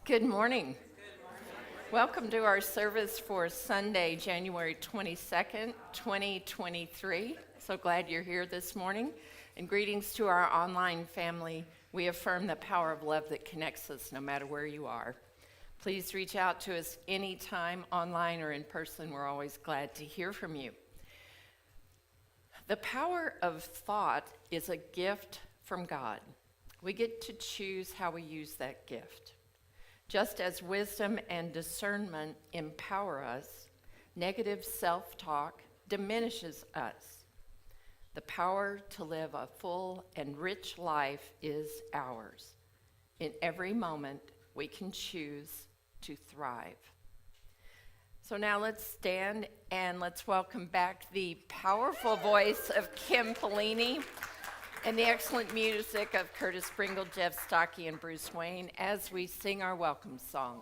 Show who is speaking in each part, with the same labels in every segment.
Speaker 1: Good morning. Welcome to our service for Sunday, January 22nd, 2023. So glad you're here this morning. And greetings to our online family. We affirm the power of love that connects us no matter where you are. Please reach out to us anytime, online or in person. We're always glad to hear from you. The power of thought is a gift from God. We get to choose how we use that gift. Just as wisdom and discernment empower us, negative self-talk diminishes us. The power to live a full and rich life is ours. In every moment, we can choose to thrive. So now let's stand and let's welcome back the powerful voice of Kim Pellini and the excellent music of Curtis Pringle, Jeff Stocky, and Bruce Wayne as we sing our welcome song.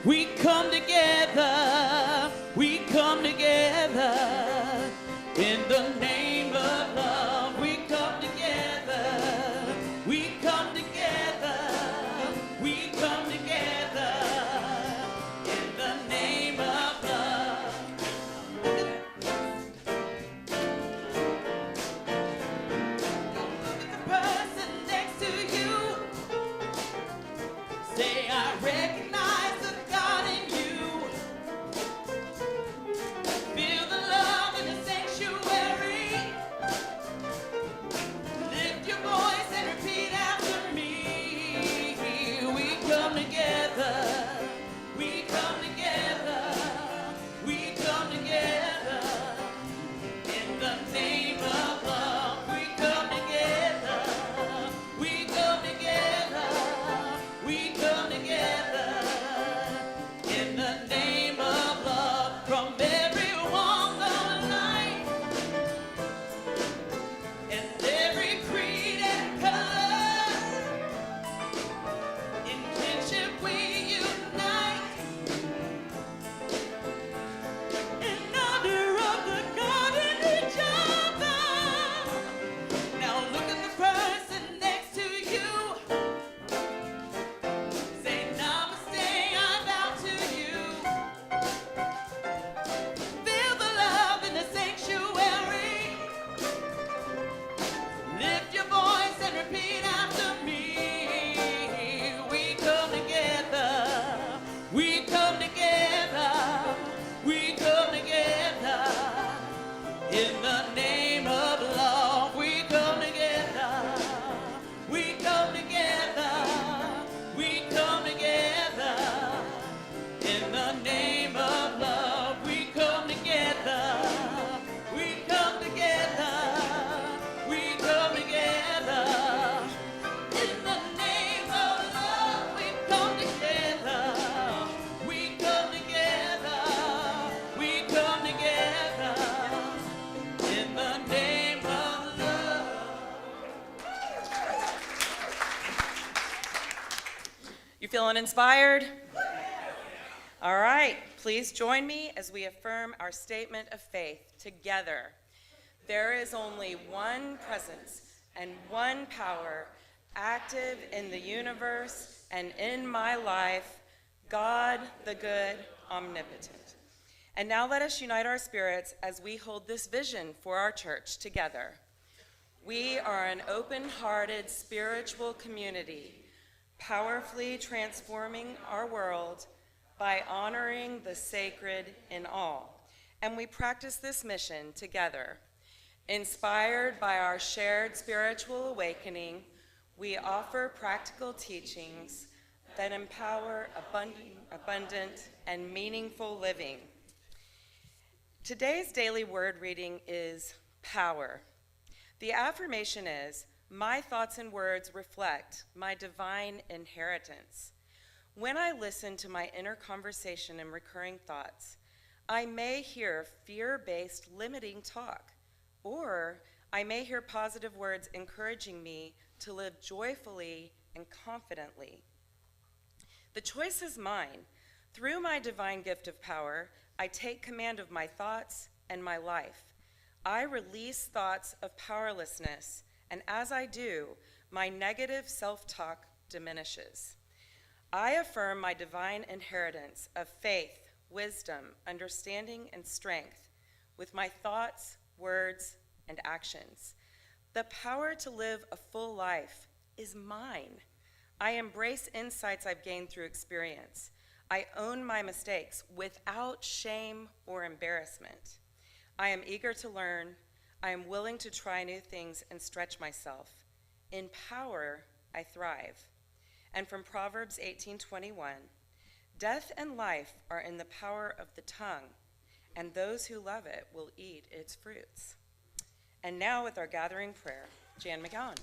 Speaker 2: We come together, we come together in the name of love. We come together, we come together, we come together in the name of love. Look at the person next to you. Say, I recognize the God in you. Feel the love in the sanctuary. Lift your voice and repeat after me. We come together. We come together. We come together in the name of love. We come together. We come together. We come together in the name of love. From every walk of life and every creed and color, in kinship we unite, in honor of the God in each other. Now look at the person next to you. Say namaste, I bow to you. Feel the love in the sanctuary. Lift your voice and repeat after me. We come together. We come together. We come together in the name of love. We come together. We come together. We come together in the name of love. We come together. We come together. We come together in the name of love. We come together. We come together. We come together in the name of love.
Speaker 3: You feeling inspired? All right, please join me as we affirm our statement of faith together. There is only one presence and one power active in the universe and in my life, God the good, omnipotent. And now let us unite our spirits as we hold this vision for our church together. We are an open-hearted spiritual community, powerfully transforming our world by honoring the sacred in all. And we practice this mission together. Inspired by our shared spiritual awakening, we offer practical teachings that empower abundant and meaningful living. Today's daily word reading is power. The affirmation is, My thoughts and words reflect my divine inheritance. When I listen to my inner conversation and recurring thoughts, I may hear fear-based limiting talk, or I may hear positive words encouraging me to live joyfully and confidently. The choice is mine. Through my divine gift of power, I take command of my thoughts and my life. I release thoughts of powerlessness, and as I do, my negative self-talk diminishes. I affirm my divine inheritance of faith, wisdom, understanding, and strength with my thoughts, words, and actions. The power to live a full life is mine. I embrace insights I've gained through experience. I own my mistakes without shame or embarrassment. I am eager to learn. I am willing to try new things and stretch myself. In power, I thrive. And from Proverbs 18:21, death and life are in the power of the tongue, and those who love it will eat its fruits. And now with our gathering prayer, Jan McGowan.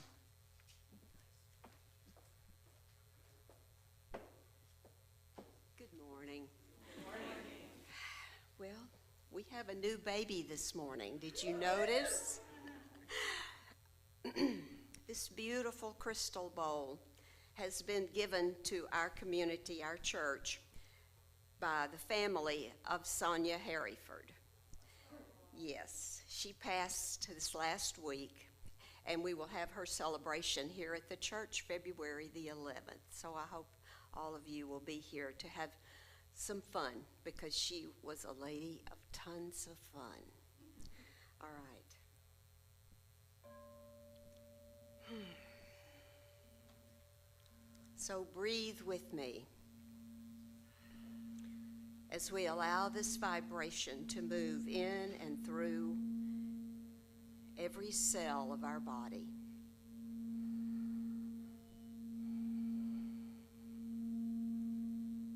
Speaker 4: Good morning. Well, we have a new baby this morning. Did you notice? This beautiful crystal bowl has been given to our community, our church, by the family of Sonia Harryford. Yes, she passed this last week, and we will have her celebration here at the church February the 11th. So I hope all of you will be here to have some fun, because she was a lady of tons of fun. All right. So breathe with me as we allow this vibration to move in and through every cell of our body.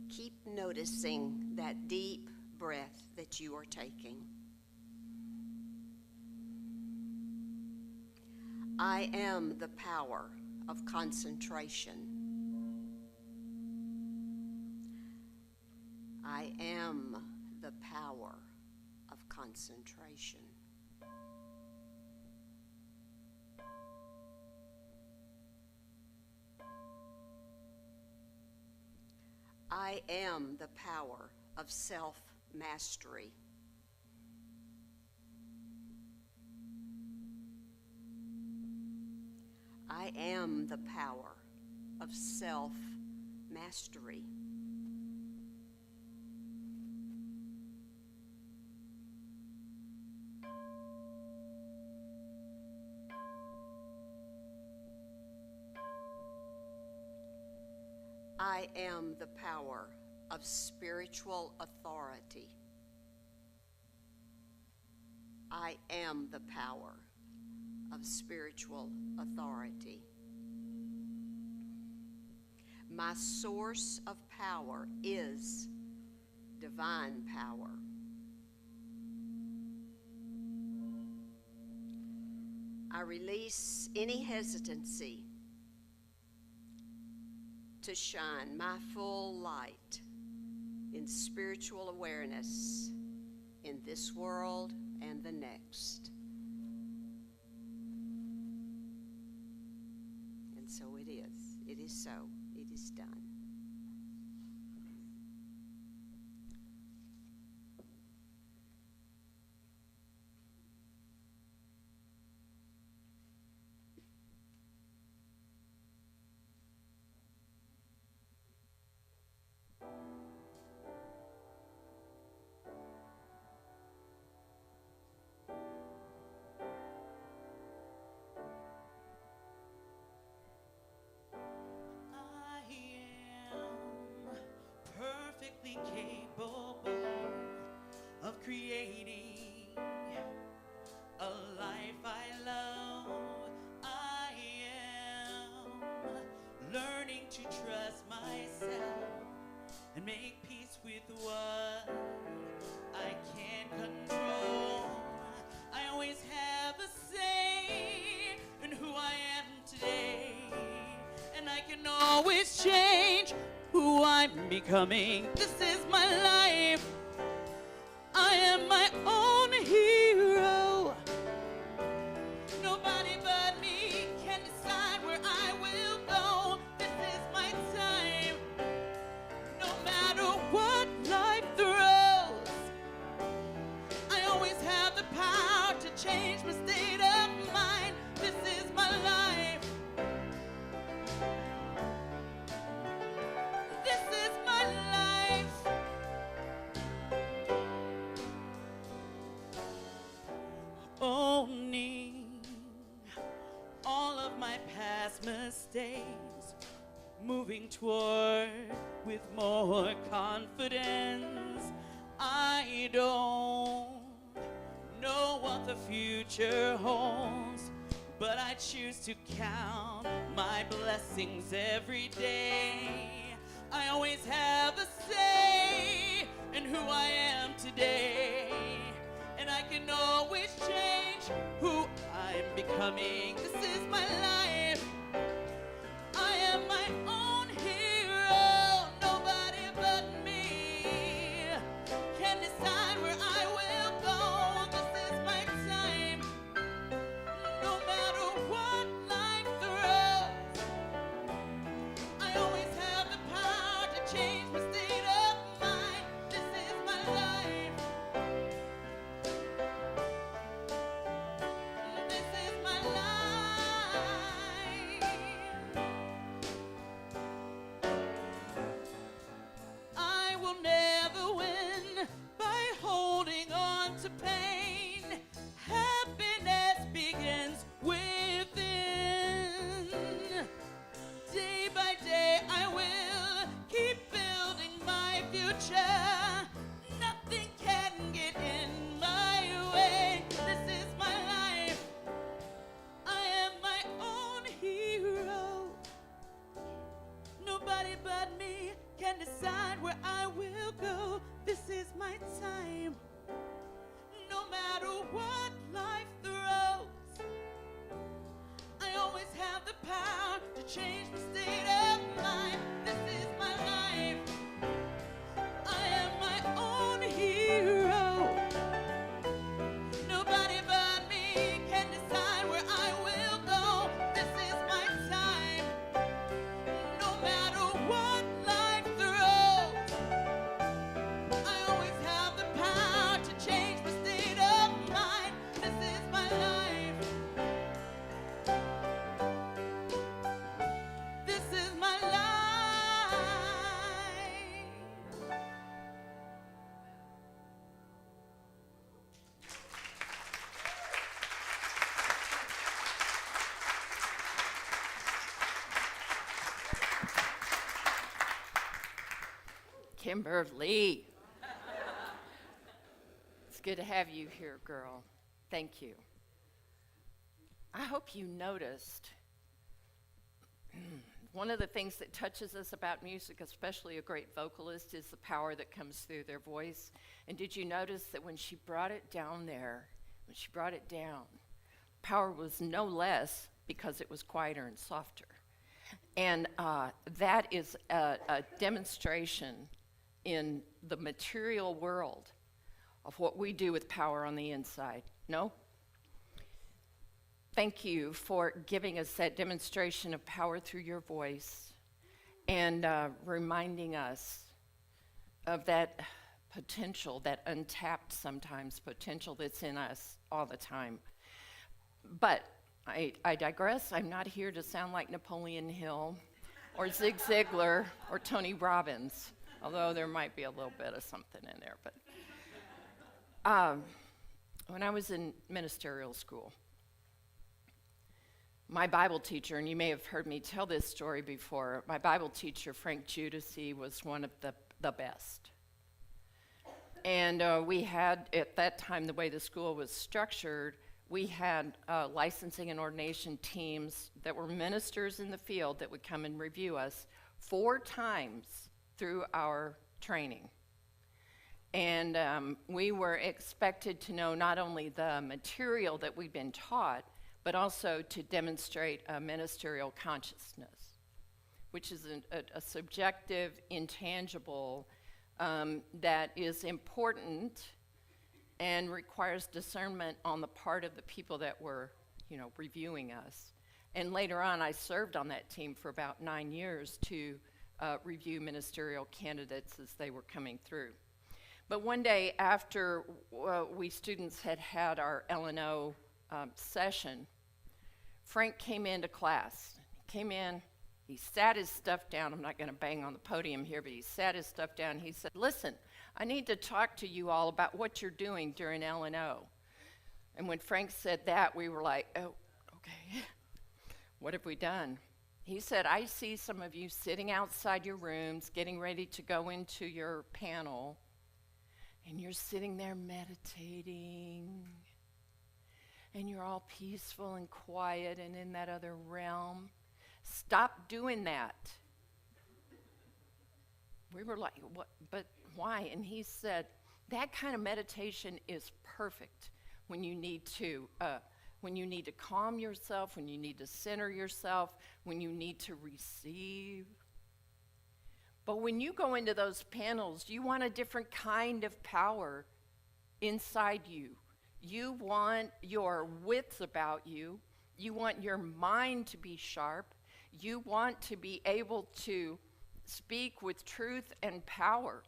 Speaker 4: Keep noticing that deep breath that you are taking. I am the power of concentration. I am the power of concentration. I am the power of self-mastery. I am the power of self-mastery. I am the power of spiritual authority. I am the power of spiritual authority. My source of power is divine power. I release any hesitancy to shine my full light in spiritual awareness in this world and the next. And so it is. It is so. It is done.
Speaker 2: Capable of creating a life I love. I am learning to trust myself and make peace with what I can't control. I always have a say in who I am becoming. This is my life. I am my own hero. Nobody but me can decide where I will go. This is my time. No matter what life throws, I always have the power to change my state of mind. This is my life. This is my life. Owning all of my past mistakes, moving toward with more confidence. I don't know what the future holds, but I choose to count my blessings every day. I always have a say in who I am today, and I can always change who I'm becoming. This is my life. I am my own hero. Nobody but me can decide where I will go. This is my time. No matter what life throws, I always have the power to change my state of mind. This is my life. This is my life. I will never win by holding on to pain. Happiness begins within. Day by day I will keep building my future. Nothing can get in my way. This is my life. I am my own hero. Nobody but me can decide where I will go. This is my time. No matter what life throws, I always have the power to change my state of mind. This is my life. I am my own hero. Nobody but me can decide where I will go. This is my time. No matter what life throws, I always have the power to change my state of mind. This is my life. This is my life.
Speaker 1: Kimberly. It's good to have you here, girl. Thank you. I hope you noticed one of the things that touches us about music, especially a great vocalist, is the power that comes through their voice. And did you notice that when she brought it down there, when she brought it down, power was no less because it was quieter and softer. And that is a demonstration in the material world of what we do with power on the inside. No? Thank you for giving us that demonstration of power through your voice and reminding us of that potential, that untapped sometimes potential that's in us all the time. But I digress. I'm not here to sound like Napoleon Hill or Zig Ziglar or Tony Robbins, although there might be a little bit of something in there. But when I was in ministerial school, my Bible teacher, and you may have heard me tell this story before, my Bible teacher, Frank Judici, was one of the best. And we had, at that time, the way the school was structured, we had licensing and ordination teams that were ministers in the field that would come and review us 4 times through our training. And we were expected to know not only the material that we'd been taught, but also to demonstrate a ministerial consciousness. which is a subjective, intangible, that is important and requires discernment on the part of the people that were, reviewing us. And later on, I served on that team for about 9 years to review ministerial candidates as they were coming through. But one day after we students had our L&O session, Frank came into class. He came in, he sat his stuff down. I'm not going to bang on the podium here, but he sat his stuff down. He said, "Listen, I need to talk to you all about what you're doing during L&O." And when Frank said that, we were like, "Oh, okay. What have we done?" He said, "I see some of you sitting outside your rooms, getting ready to go into your panel, and you're sitting there meditating, and you're all peaceful and quiet and in that other realm. Stop doing that." We were like, "What? But why?" And he said, "That kind of meditation is perfect when you need to calm yourself, when you need to center yourself, when you need to receive. But when you go into those panels, you want a different kind of power inside you. You want your wits about you. You want your mind to be sharp. You want to be able to speak with truth and power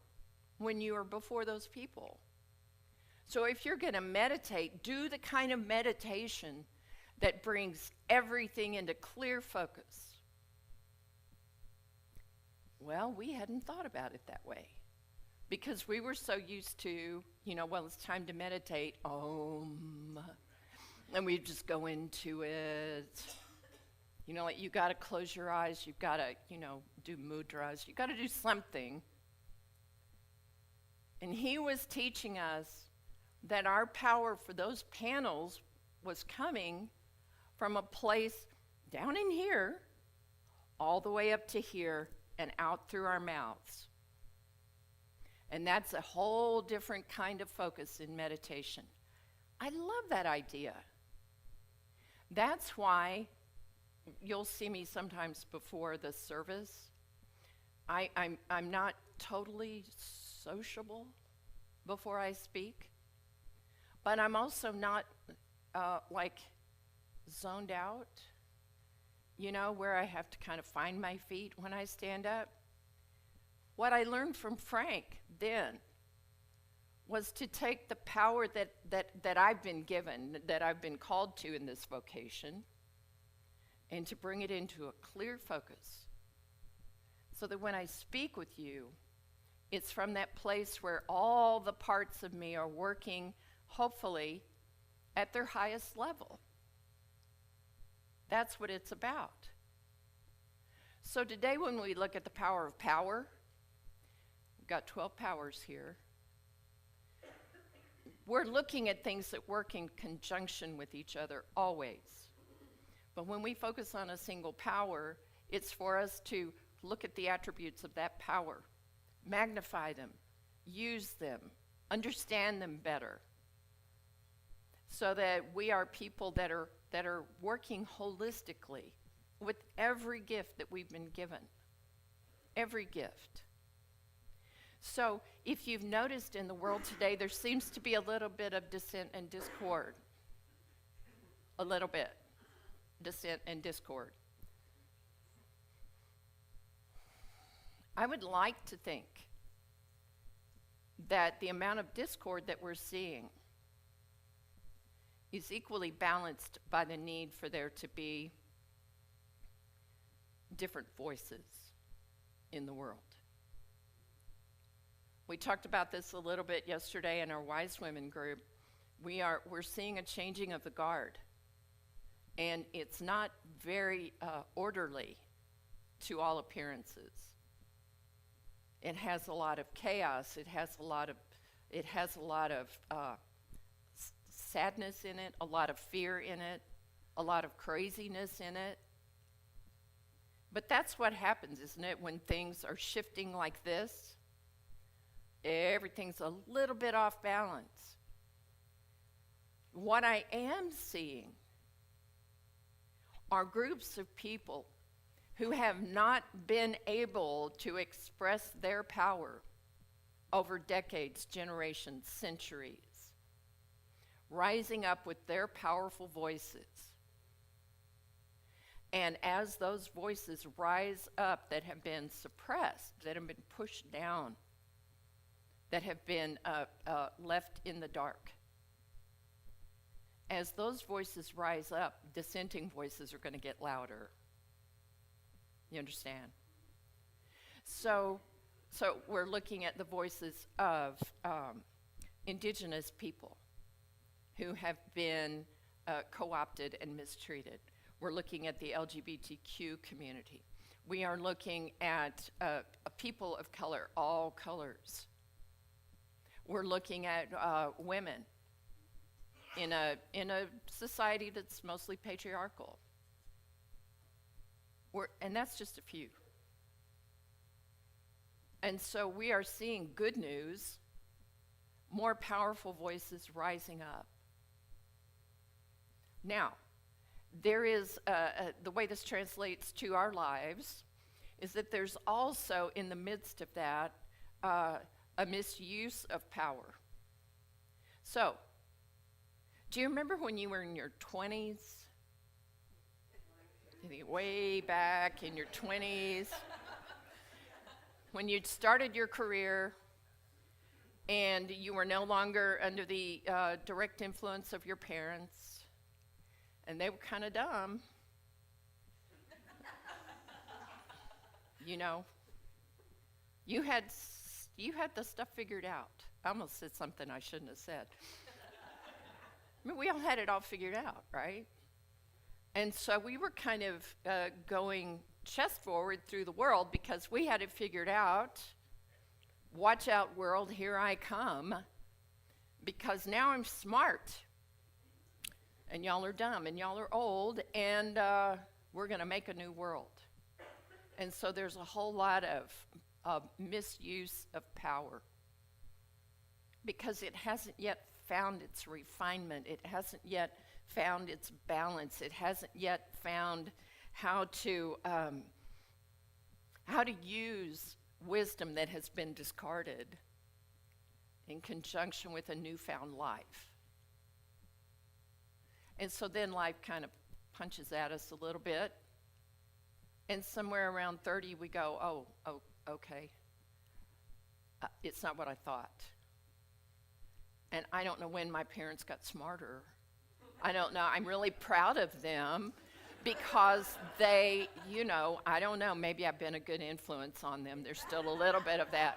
Speaker 1: when you are before those people. So if you're going to meditate, do the kind of meditation that brings everything into clear focus." Well, we hadn't thought about it that way because we were so used to, it's time to meditate, and we just go into it. Like you got to close your eyes, you've got to, do mudras, you've got to do something. And he was teaching us that our power for those panels was coming from a place down in here, all the way up to here, and out through our mouths. And that's a whole different kind of focus in meditation. I love that idea. That's why you'll see me sometimes before the service. I'm not totally sociable before I speak, but I'm also not zoned out, where I have to kind of find my feet when I stand up. What I learned from Frank then was to take the power that I've been given, that I've been called to in this vocation, and to bring it into a clear focus so that when I speak with you, it's from that place where all the parts of me are working, hopefully, at their highest level. That's what it's about. So today when we look at the power of power, we've got 12 powers here. We're looking at things that work in conjunction with each other always. But when we focus on a single power, it's for us to look at the attributes of that power, magnify them, use them, understand them better, so that we are people that are working holistically with every gift that we've been given. Every gift. So if you've noticed in the world today, there seems to be a little bit of dissent and discord. A little bit. Dissent and discord. I would like to think that the amount of discord that we're seeing is equally balanced by the need for there to be different voices in the world. We talked about this a little bit yesterday in our Wise Women group. We're seeing a changing of the guard, and it's not very orderly to all appearances. It has a lot of chaos. It has a lot of sadness in it, a lot of fear in it, a lot of craziness in it. But that's what happens, isn't it, when things are shifting like this? Everything's a little bit off balance. What I am seeing are groups of people who have not been able to express their power over decades, generations, centuries, rising up with their powerful voices. And as those voices rise up that have been suppressed, that have been pushed down, that have been left in the dark, as those voices rise up, dissenting voices are going to get louder. You understand? So we're looking at the voices of indigenous people who have been co-opted and mistreated. We're looking at the LGBTQ community. We are looking at people of color, all colors. We're looking at women in a society that's mostly patriarchal. And that's just a few. And so we are seeing good news, more powerful voices rising up. Now, there is, the way this translates to our lives is that there's also, in the midst of that, a misuse of power. So, do you remember when you were in your 20s? Way back in your 20s, when you'd started your career and you were no longer under the direct influence of your parents, and they were kind of dumb. You know, you had the stuff figured out. I almost said something I shouldn't have said. I mean, we all had it all figured out, right? And so we were kind of going chest forward through the world because we had it figured out. Watch out, world, here I come. Because now I'm smart. And y'all are dumb, and y'all are old, and we're going to make a new world. And so there's a whole lot of misuse of power. Because it hasn't yet found its refinement. It hasn't yet found its balance. It hasn't yet found how to use wisdom that has been discarded in conjunction with a newfound life. And so then life kind of punches at us a little bit. And somewhere around 30, we go, oh, okay. It's not what I thought. And I don't know when my parents got smarter. I don't know. I'm really proud of them because they, I don't know, maybe I've been a good influence on them. There's still a little bit of that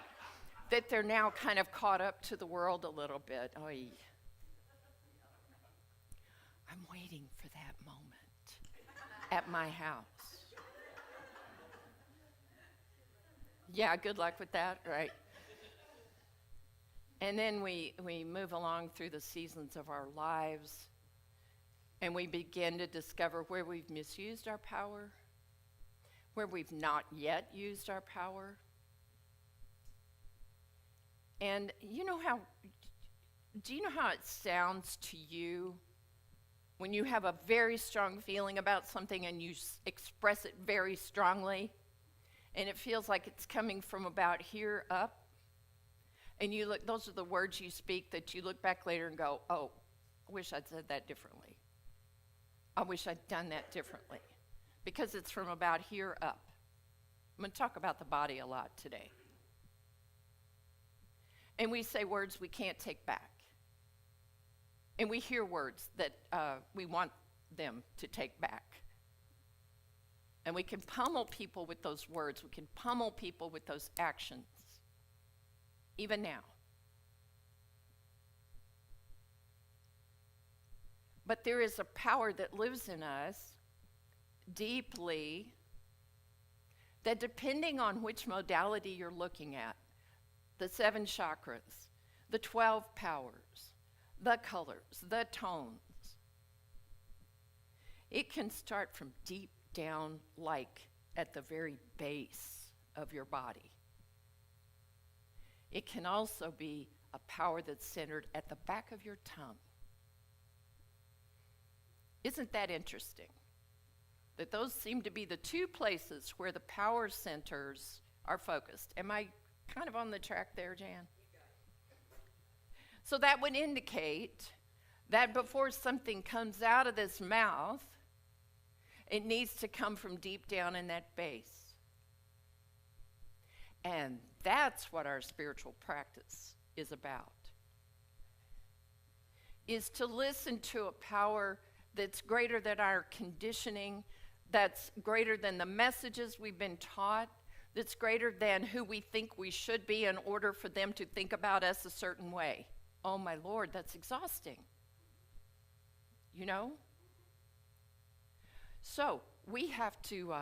Speaker 1: they're now kind of caught up to the world a little bit. Oy. I'm waiting for that moment at my house. Yeah, good luck with that, right? And then we move along through the seasons of our lives, and we begin to discover where we've misused our power, where we've not yet used our power. And do you know how it sounds to you when you have a very strong feeling about something and you express it very strongly, and it feels like it's coming from about here up? And you look, those are the words you speak that you look back later and go, oh, I wish I'd said that differently. I wish I'd done that differently. Because it's from about here up. I'm going to talk about the body a lot today. And we say words we can't take back. And we hear words that we want them to take back. And we can pummel people with those words. We can pummel people with those actions. Even now. But there is a power that lives in us deeply that, depending on which modality you're looking at, the 7 chakras, the 12 powers, the colors, the tones, it can start from deep down, like at the very base of your body. It can also be a power that's centered at the back of your tongue. Isn't that interesting? that those seem to be the two places where the power centers are focused. Am I kind of on the track there, Jan? So that would indicate that before something comes out of this mouth, it needs to come from deep down in that base. And that's what our spiritual practice is about. Is to listen to a power that's greater than our conditioning, that's greater than the messages we've been taught, that's greater than who we think we should be in order for them to think about us a certain way. Oh my Lord, that's exhausting. You know? So we have to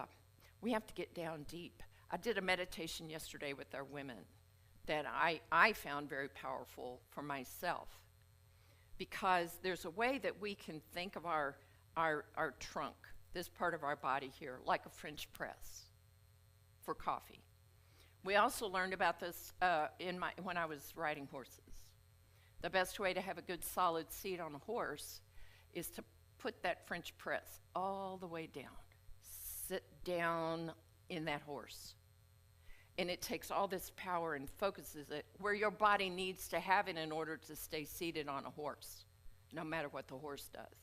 Speaker 1: get down deep. I did a meditation yesterday with our women that I found very powerful for myself, because there's a way that we can think of our trunk, this part of our body here, like a French press for coffee. We also learned about this when I was riding horses. The best way to have a good solid seat on a horse is to put that French press all the way down. Sit down in that horse. And it takes all this power and focuses it where your body needs to have it in order to stay seated on a horse, no matter what the horse does.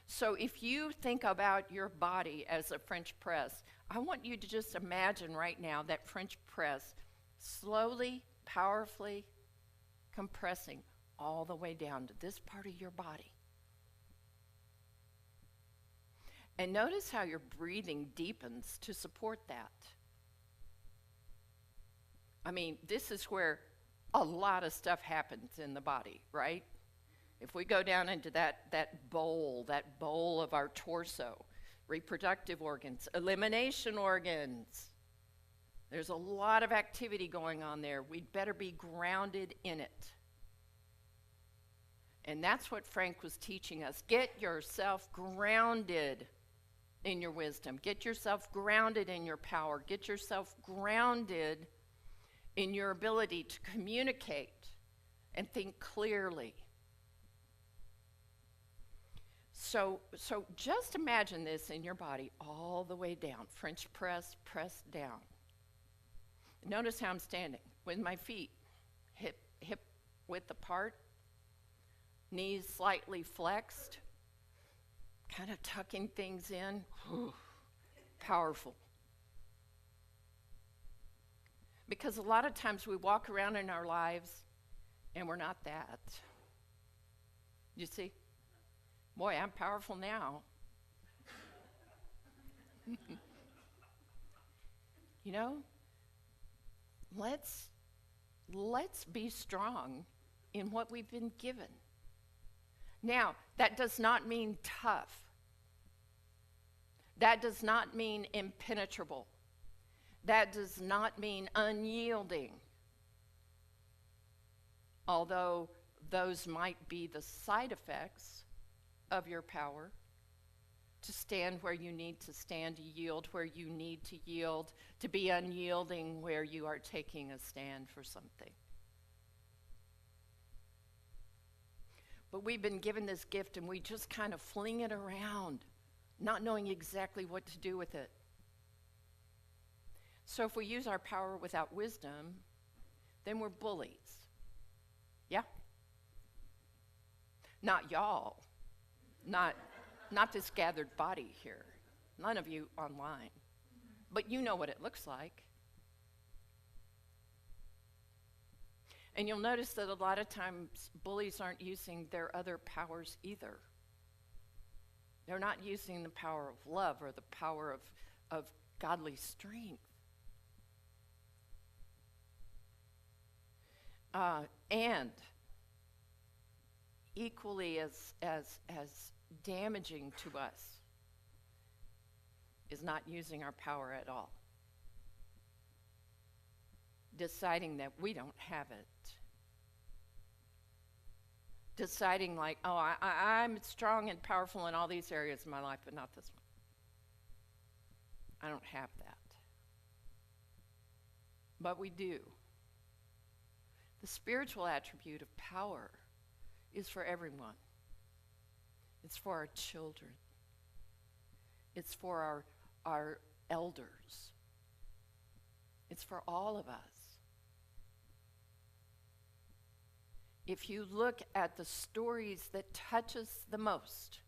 Speaker 1: So if you think about your body as a French press, I want you to just imagine right now that French press slowly, powerfully compressing all the way down to this part of your body. And notice how your breathing deepens to support that. I mean, this is where a lot of stuff happens in the body, right? If we go down into that bowl of our torso, reproductive organs, elimination organs, there's a lot of activity going on there. We'd better be grounded in it. And that's what Frank was teaching us. Get yourself grounded in your wisdom. Get yourself grounded in your power. Get yourself grounded in your ability to communicate and think clearly. So just imagine this in your body all the way down. French press, press down. Notice how I'm standing with my feet hip width apart, knees slightly flexed, kind of tucking things in. Powerful. Because a lot of times we walk around in our lives and we're not that. You see? Boy, I'm powerful now. You know? Let's be strong in what we've been given. Now, that does not mean tough. That does not mean impenetrable. That does not mean unyielding. Although those might be the side effects of your power, to stand where you need to stand, to yield where you need to yield, to be unyielding where you are taking a stand for something. But we've been given this gift and we just kind of fling it around, not knowing exactly what to do with it. So if we use our power without wisdom, then we're bullies. Yeah? Not y'all. Not this gathered body here. None of you online. But you know what it looks like. And you'll notice that a lot of times bullies aren't using their other powers either. They're not using the power of love or the power of godly strength. And equally as damaging to us is not using our power at all. Deciding that we don't have it. Deciding like, oh, I'm strong and powerful in all these areas of my life, but not this one. I don't have that. But we do. The spiritual attribute of power is for everyone. It's for our children. It's for our elders. It's for all of us. If you look at the stories that touch us the most,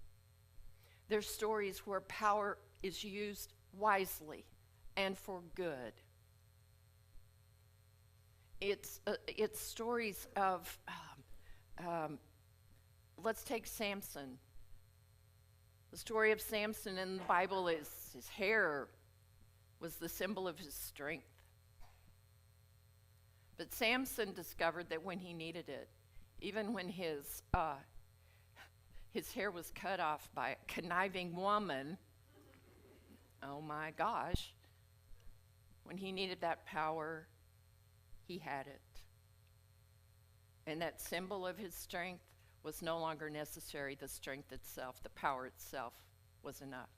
Speaker 1: they're stories where power is used wisely and for good. It's stories of, let's take Samson. The story of Samson in the Bible is his hair was the symbol of his strength. But Samson discovered that when he needed it, even when his hair was cut off by a conniving woman, oh my gosh, when he needed that power, he had it. And that symbol of his strength was no longer necessary. The strength itself, the power itself, was enough.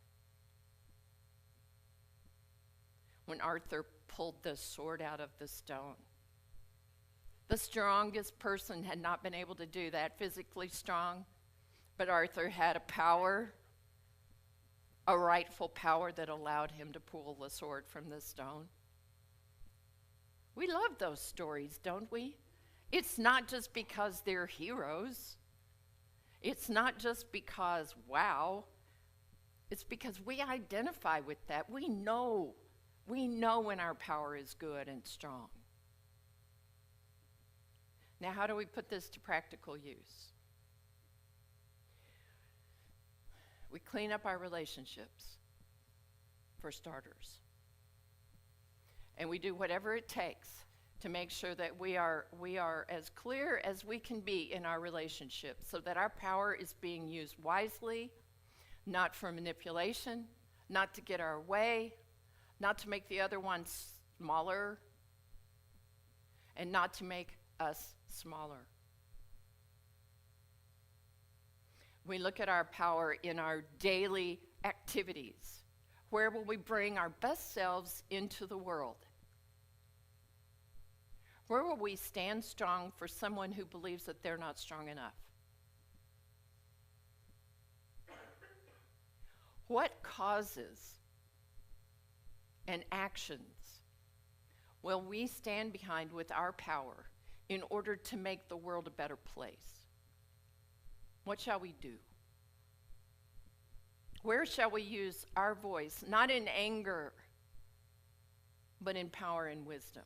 Speaker 1: When Arthur pulled the sword out of the stone, the strongest person had not been able to do that, physically strong, but Arthur had a power, a rightful power that allowed him to pull the sword from the stone. We love those stories, don't we? It's not just because they're heroes. It's not just because, wow. It's because we identify with that. We know when our power is good and strong. Now, how do we put this to practical use? We clean up our relationships, for starters. And we do whatever it takes to make sure that we are as clear as we can be in our relationships so that our power is being used wisely, not for manipulation, not to get our way, not to make the other one smaller, and not to make us smaller. We look at our power in our daily activities. Where will we bring our best selves into the world? Where will we stand strong for someone who believes that they're not strong enough? What causes and actions will we stand behind with our power in order to make the world a better place? What shall we do? Where shall we use our voice, not in anger, but in power and wisdom?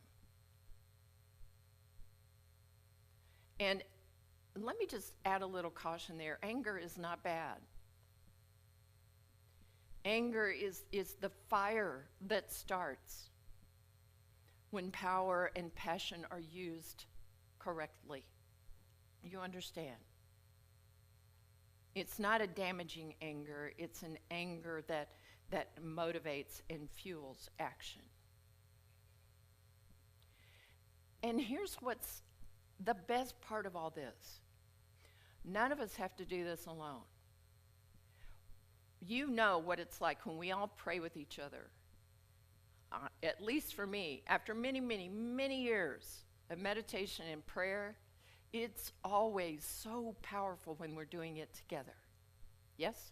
Speaker 1: And let me just add a little caution there. Anger is not bad. Anger is the fire that starts when power and passion are used correctly. You understand? It's not a damaging anger. It's an anger that motivates and fuels action. And here's what's the best part of all this. None of us have to do this alone. You know what it's like when we all pray with each other. At least for me, after many, many, many years of meditation and prayer, it's always so powerful when we're doing it together. Yes?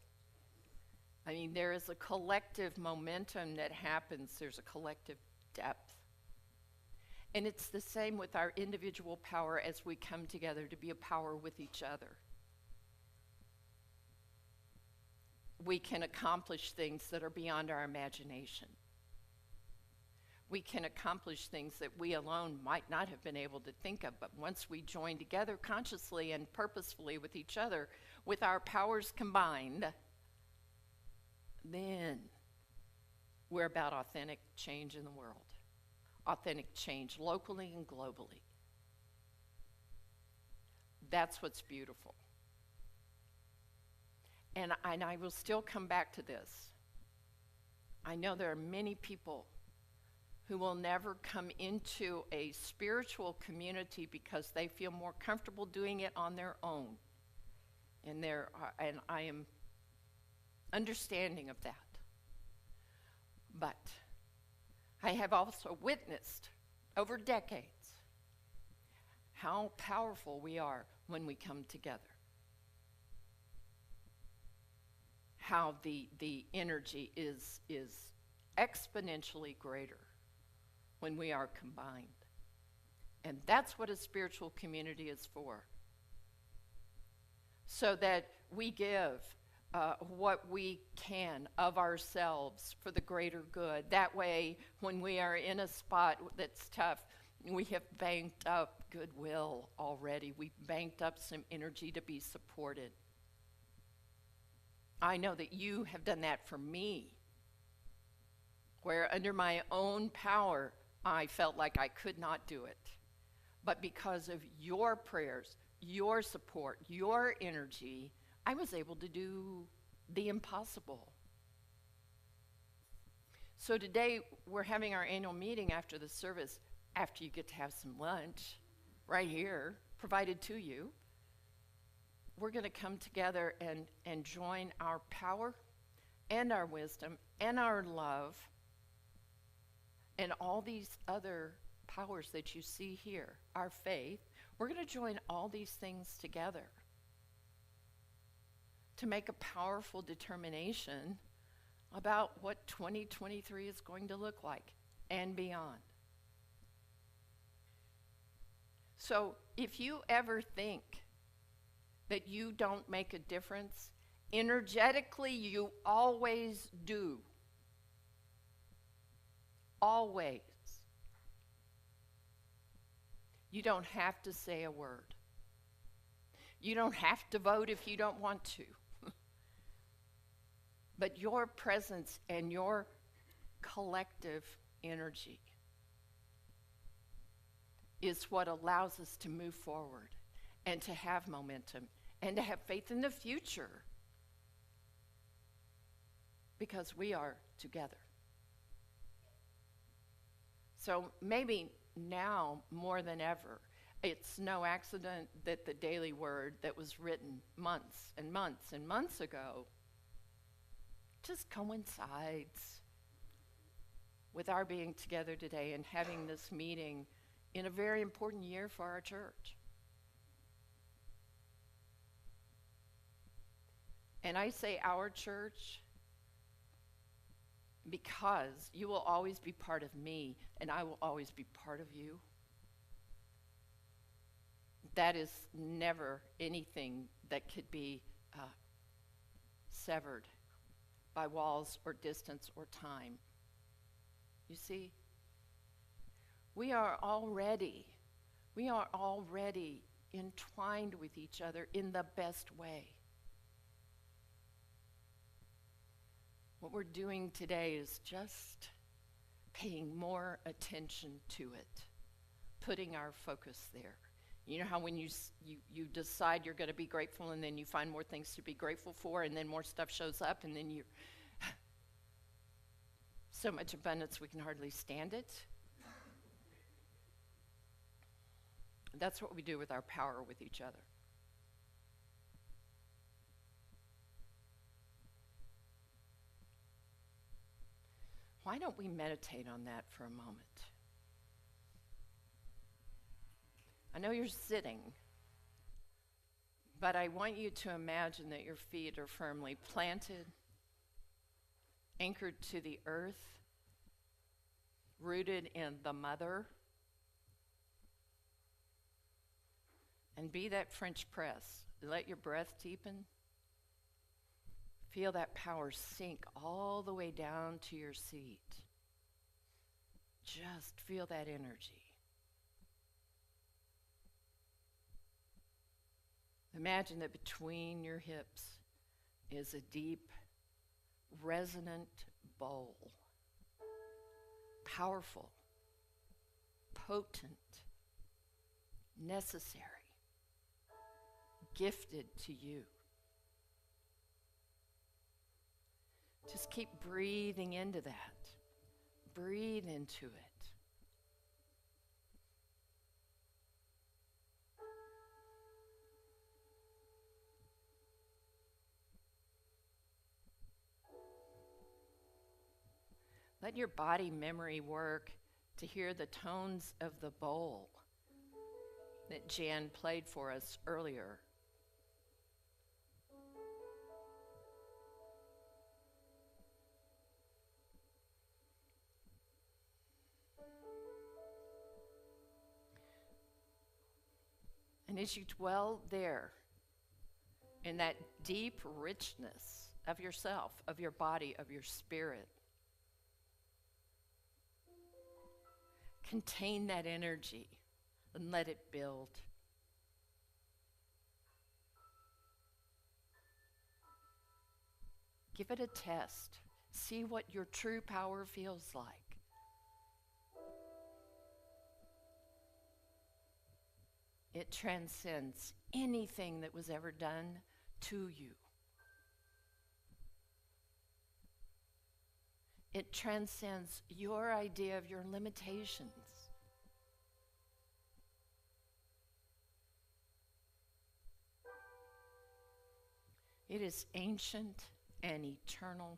Speaker 1: I mean, there is a collective momentum that happens. There's a collective depth. And it's the same with our individual power as we come together to be a power with each other. We can accomplish things that are beyond our imagination. We can accomplish things that we alone might not have been able to think of, but once we join together consciously and purposefully with each other, with our powers combined, then we're about authentic change in the world. Authentic change locally and globally. That's what's beautiful. And I will still come back to this. I know there are many people who will never come into a spiritual community because they feel more comfortable doing it on their own. And I am understanding of that. But I have also witnessed over decades how powerful we are when we come together. how the energy is exponentially greater when we are combined. And that's what a spiritual community is for. So that we give what we can of ourselves for the greater good. That way, when we are in a spot that's tough, we have banked up goodwill already. We've banked up some energy to be supported. I know that you have done that for me, where under my own power, I felt like I could not do it. But because of your prayers, your support, your energy, I was able to do the impossible. So today, we're having our annual meeting after the service, after you get to have some lunch, right here, provided to you. We're going to come together and join our power and our wisdom and our love and all these other powers that you see here, our faith. We're going to join all these things together to make a powerful determination about what 2023 is going to look like and beyond. So if you ever think that you don't make a difference, energetically you always do. Always. You don't have to say a word. You don't have to vote if you don't want to. But your presence and your collective energy is what allows us to move forward and to have momentum and to have faith in the future, because we are together. So maybe now more than ever, it's no accident that the daily word that was written months and months and months ago just coincides with our being together today and having this meeting in a very important year for our church. And I say our church because you will always be part of me and I will always be part of you. That is never anything that could be severed by walls or distance or time. You see, we are already entwined with each other in the best way. What we're doing today is just paying more attention to it, putting our focus there. You know how when you decide you're going to be grateful and then you find more things to be grateful for and then more stuff shows up and then you're so much abundance we can hardly stand it. That's what we do with our power with each other. Why don't we meditate on that for a moment? I know you're sitting, but I want you to imagine that your feet are firmly planted, anchored to the earth, rooted in the mother, and be that French press. Let your breath deepen. Feel that power sink all the way down to your seat. Just feel that energy. Imagine that between your hips is a deep, resonant bowl. Powerful, potent, necessary, gifted to you. Just keep breathing into that. Breathe into it. Let your body memory work to hear the tones of the bowl that Jan played for us earlier. And as you dwell there, in that deep richness of yourself, of your body, of your spirit, contain that energy and let it build. Give it a test. See what your true power feels like. It transcends anything that was ever done to you. It transcends your idea of your limitations. It is ancient and eternal.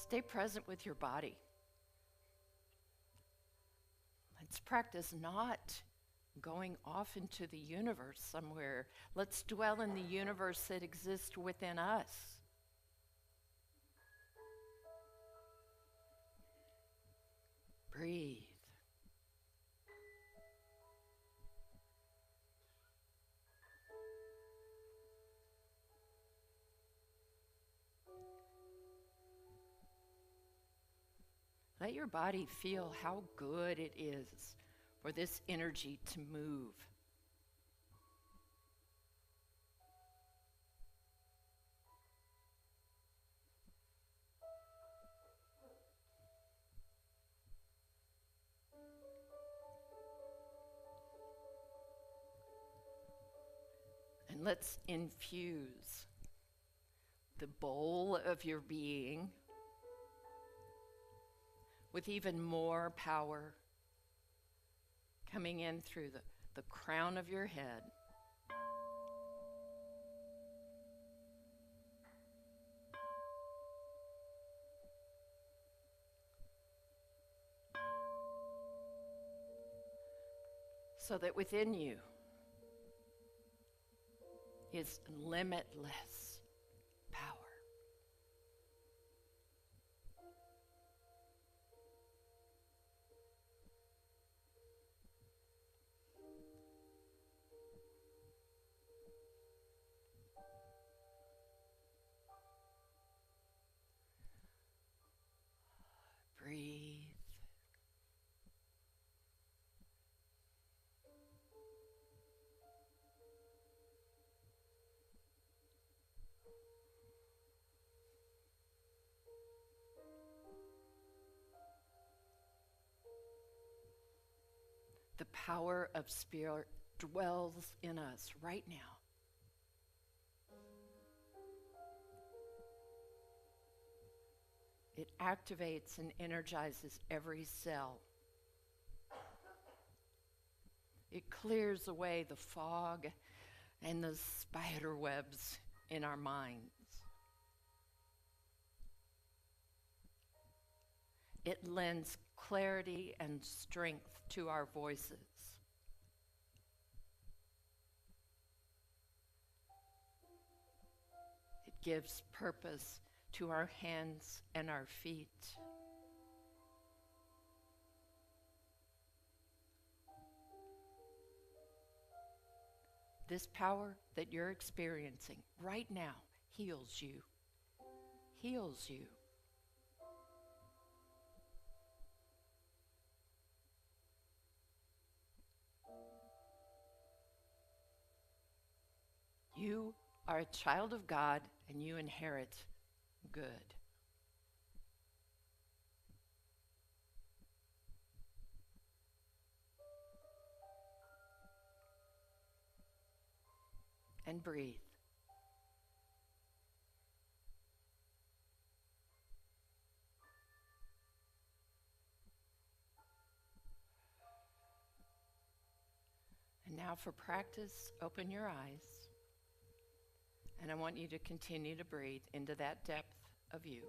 Speaker 1: Stay present with your body. Let's practice not going off into the universe somewhere. Let's dwell in the universe that exists within us. Breathe. Let your body feel how good it is for this energy to move. And let's infuse the bowl of your being with even more power coming in through the crown of your head. So that within you is limitless power. Breathe. The power of spirit dwells in us right now. It activates and energizes every cell. It clears away the fog and the spider webs in our minds. It lends clarity and strength to our voices. It gives purpose to our hands and our feet. This power that you're experiencing right now heals you. Heals you. You are a child of God and you inherit good. And breathe. And now for practice, open your eyes. And I want you to continue to breathe into that depth of you.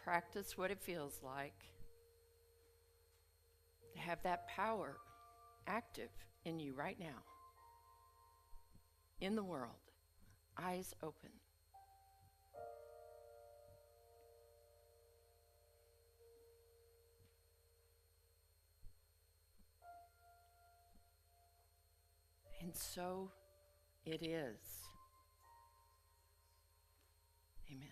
Speaker 1: Practice what it feels like to have that power active in you right now, in the world, eyes open. And so it is. Amen.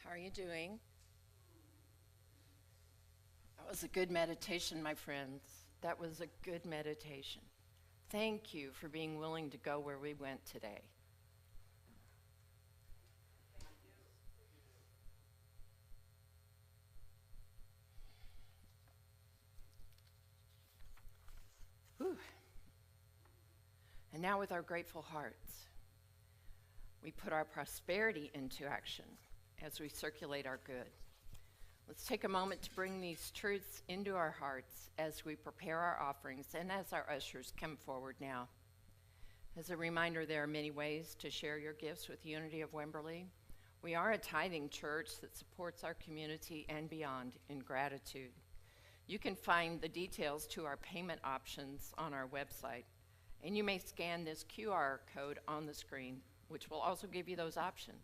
Speaker 1: How are you doing? That was a good meditation, my friends. That was a good meditation. Thank you for being willing to go where we went today. Whew. And now, with our grateful hearts, we put our prosperity into action as we circulate our good. Let's take a moment to bring these truths into our hearts as we prepare our offerings and as our ushers come forward now. As a reminder, there are many ways to share your gifts with Unity of Wimberley. We are a tithing church that supports our community and beyond in gratitude. You can find the details to our payment options on our website, and you may scan this QR code on the screen, which will also give you those options.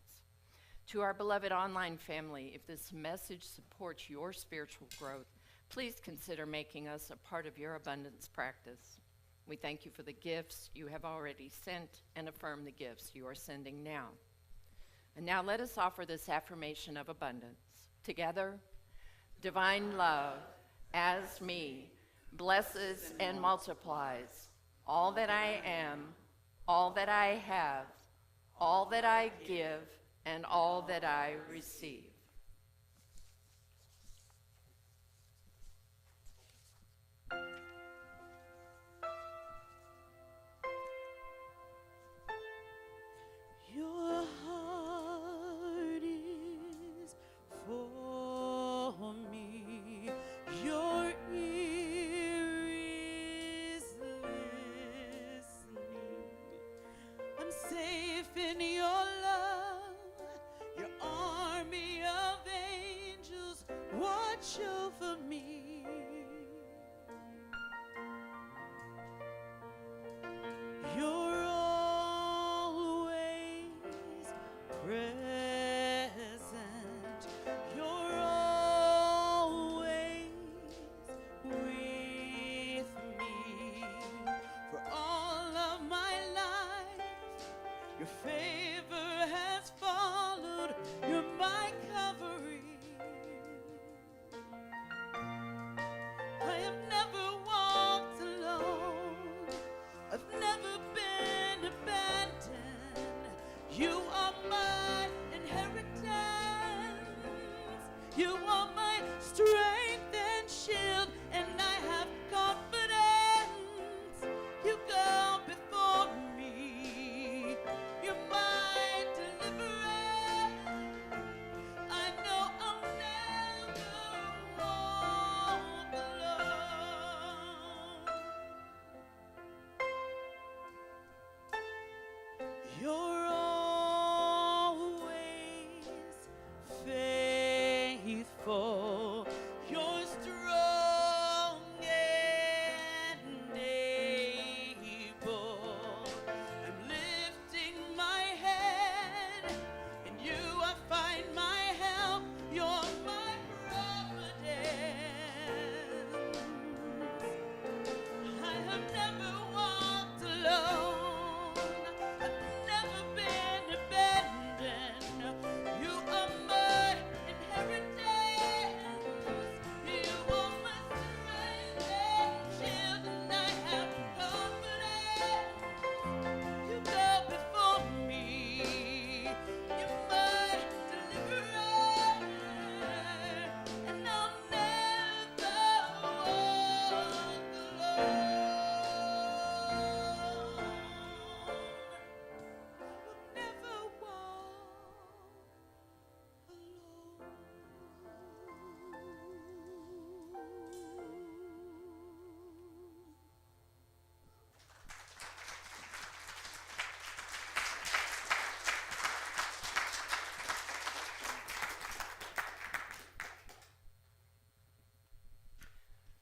Speaker 1: To our beloved online family, if this message supports your spiritual growth, please consider making us a part of your abundance practice. We thank you for the gifts you have already sent and affirm the gifts you are sending now. And now let us offer this affirmation of abundance. Together, divine love, as me, blesses and multiplies all that I am, all that I have, all that I give, and all that I receive.
Speaker 2: Your heart is for me. Your ear is listening. I'm safe in your love. Your army of angels watch over me. You're always present. You're always with me. For all of my life, your favor has followed. You're my covering. I have never walked alone. I've never been abandoned. You are my inheritance. You are my strength and shield, and I have confidence. You go before me. You're my deliverer. I know I'll never walk alone. You're always faithful.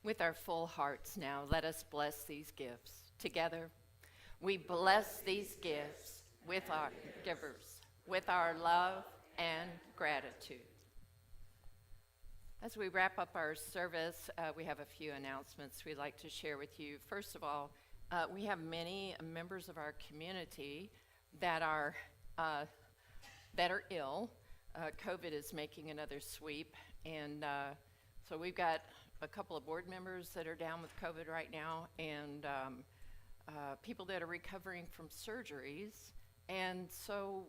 Speaker 1: With our full hearts now, let us bless these gifts. Together, we bless these gifts with our givers, with our love and gratitude. As we wrap up our service, we have a few announcements we'd like to share with you. First of all, we have many members of our community that are ill. COVID is making another sweep, and so we've got a couple of board members that are down with COVID right now, and people that are recovering from surgeries. And so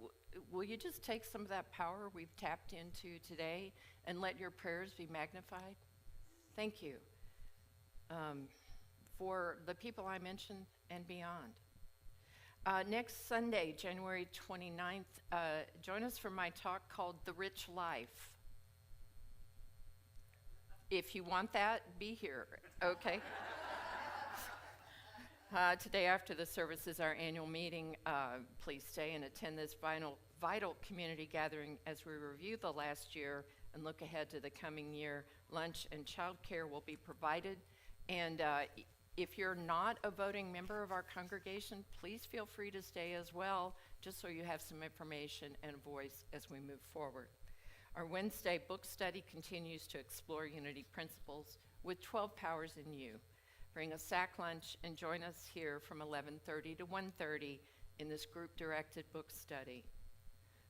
Speaker 1: will you just take some of that power we've tapped into today and let your prayers be magnified? Thank you for the people I mentioned and beyond. Next Sunday, January 29th, join us for my talk called The Rich Life. If you want that, be here, okay? Today after the service is our annual meeting. Please stay and attend this vital community gathering as we review the last year and look ahead to the coming year. Lunch and child care will be provided. And if you're not a voting member of our congregation, please feel free to stay as well, just so you have some information and a voice as we move forward. Our Wednesday book study continues to explore unity principles with 12 Powers in You. Bring a sack lunch and join us here from 11:30 to 1:30 in this group-directed book study.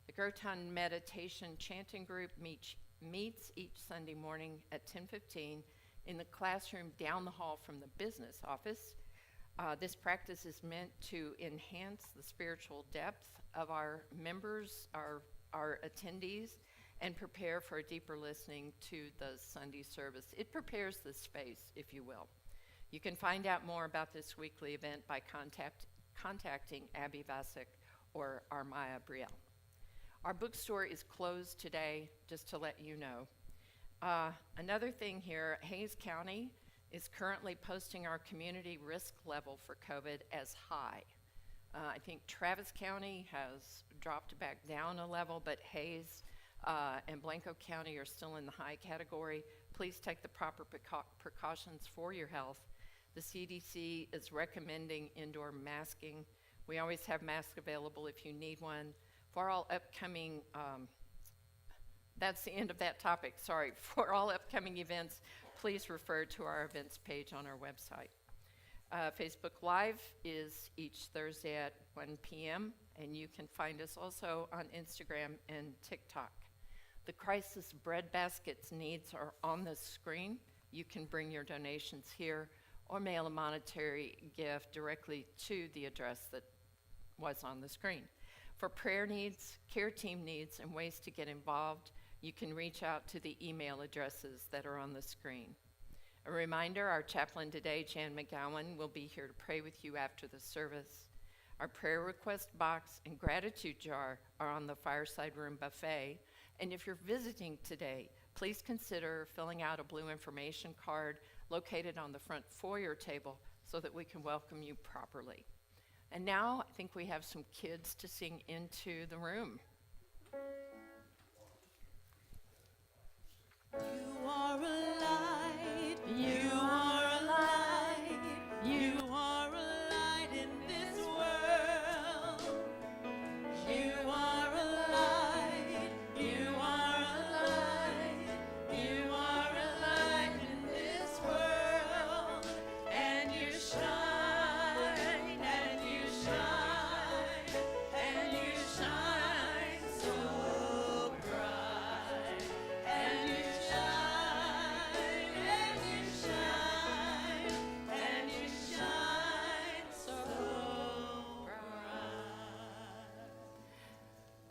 Speaker 1: The Gerton Meditation Chanting Group meets each Sunday morning at 10:15 in the classroom down the hall from the business office. This practice is meant to enhance the spiritual depth of our members, our attendees, and prepare for a deeper listening to the Sunday service. It prepares the space, if you will. You can find out more about this weekly event by contacting Abby Vasic or Armaya Brielle. Our bookstore is closed today, just to let you know. Another thing here, Hays County is currently posting our community risk level for COVID as high. I think Travis County has dropped back down a level, but Hays and Blanco County are still in the high category. Please take the proper precautions for your health. The CDC is recommending indoor masking. We always have masks available if you need one. For all upcoming, that's the end of that topic, sorry. For all upcoming events, please refer to our events page on our website. Facebook Live is each Thursday at 1 p.m., and you can find us also on Instagram and TikTok. The crisis bread baskets needs are on the screen. You can bring your donations here or mail a monetary gift directly to the address that was on the screen. For prayer needs, care team needs, and ways to get involved, you can reach out to the email addresses that are on the screen. A reminder, our chaplain today, Jan McGowan, will be here to pray with you after the service. Our prayer request box and gratitude jar are on the fireside room buffet. And if you're visiting today, please consider filling out a blue information card located on the front foyer table so that we can welcome you properly. And now I think we have some kids to sing into the room.
Speaker 2: You are a light, you are a light, you are a light in this world. You are a light, you are a light, you are a light in this world. And you shine, and you shine, and you shine so bright. And you shine, and you shine, and you shine so bright.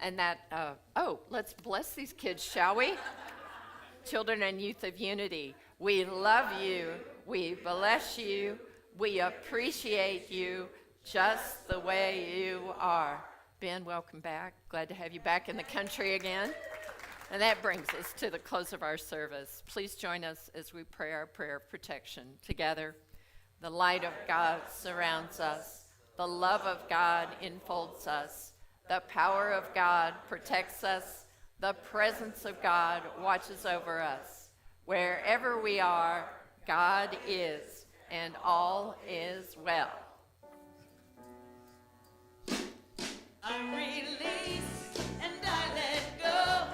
Speaker 1: And that, let's bless these kids, shall we? Children and Youth of Unity, we love you, we bless you, we appreciate you just the way you are. Ben, welcome back. Glad to have you back in the country again. And that brings us to the close of our service. Please join us as we pray our prayer of protection together. The light of God surrounds us. The love of God enfolds us. The power of God protects us. The presence of God watches over us. Wherever we are, God is, and all is well.
Speaker 2: I release and I let go.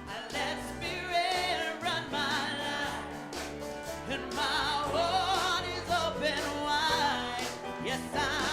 Speaker 2: I let spirit run my life, and my heart is open wide. Yes, I